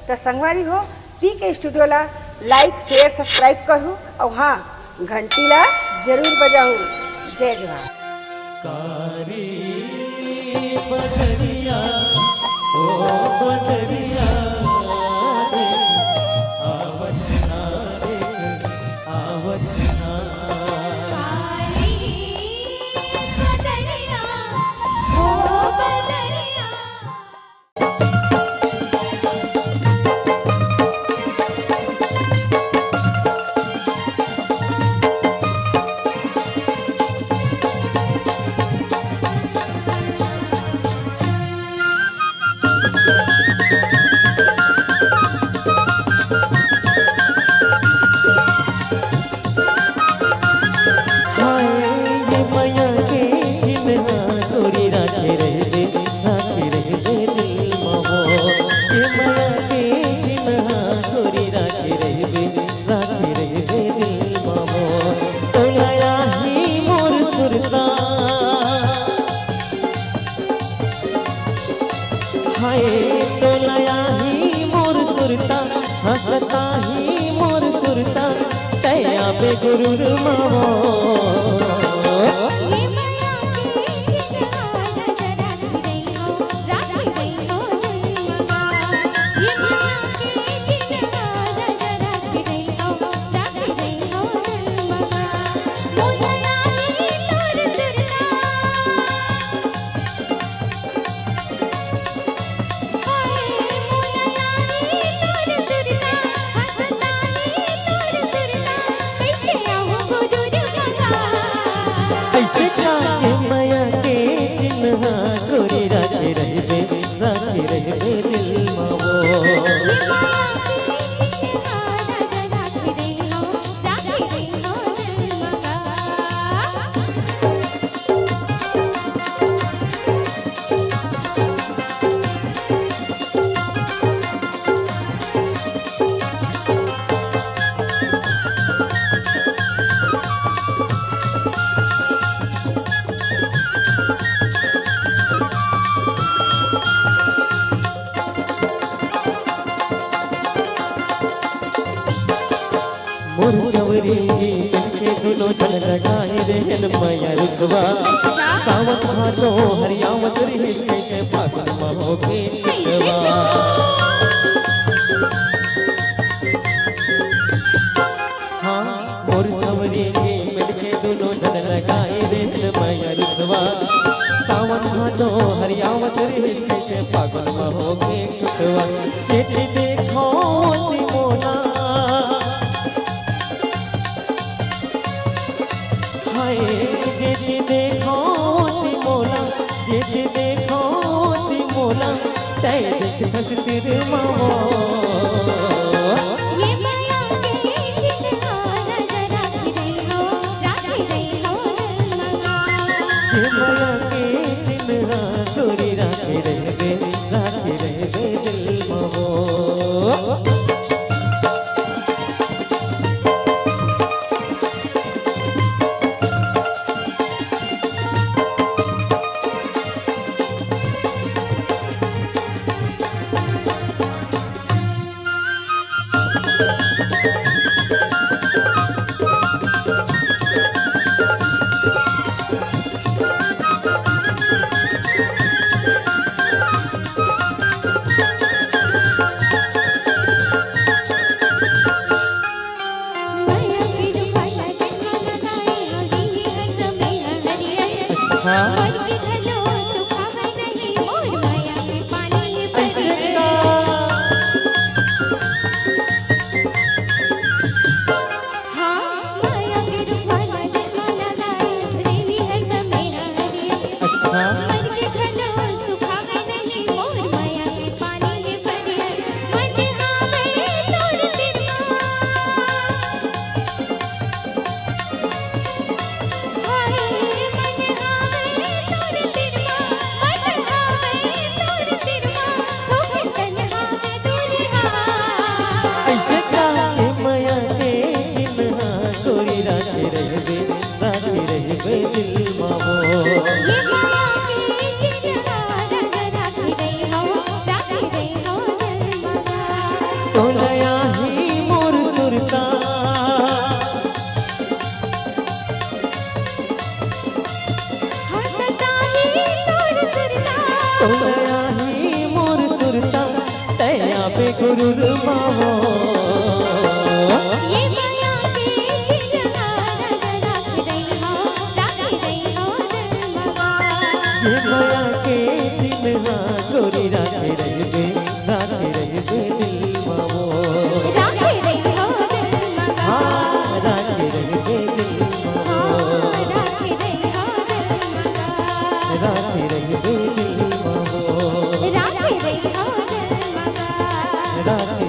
तो संगवारी हो पीके स्टूडियो ला लाइक शेयर सब्सक्राइब करूँ और हाँ घंटी ला जरूर बजाऊँ। जय जवान। कारी बदरिया ओ बदरिया रे आवत ना रे आवत ना। कारी बदरिया ओ बदरिया। हाय तोलाया ही मोर सुरता हंसता ही मोर सुरता तया पे गुरुर मावो। ये माया के चिन्हा जरा रही हो राखी रही हो जन्मगा। ये माया के चिन्हा जरा रही हो राखी रही हो जन्मगा। मोहया ही तोर सुरता ऐसे क्या के माया के चिन्हा गोरी राखे रहबे दिल मावो। मोर सवरी के दोनों चल लगाए रहन माया रुतवा सावत हाथों हरियावत रही के फागुन महो के निकवा। हाँ मोर सवरी के दोनों चल लगाए रहन माया रुतवा सावत हाथों हरियावत रही के फागुन महो के निकवा। चिट्ठी देखो मोना जेती देखो मोला जेती देखो मोला तय देख फस तिर मावो। ये माया के चिन्हा जरा रही हो राखी रही हो जन्मगा। ये माया के चिन्हा तोरी राखे रहबे दिल मावो। तोलया ही मोर सुरता हंसता ही तोर सुरता तोलया ही मोर सुरता तया पे गुरुर मावो ये माया के जिनगा नजर राख रही हो दिल मगा ये माया के चिन्हा गोरी राखे रहे दिल मावो राख रही हो दिल मगा हाँ राखे रहे दिल मावो राख रही हो दिल मगा राखे रहे दिल मावो राख रही हो दिल मगा राखे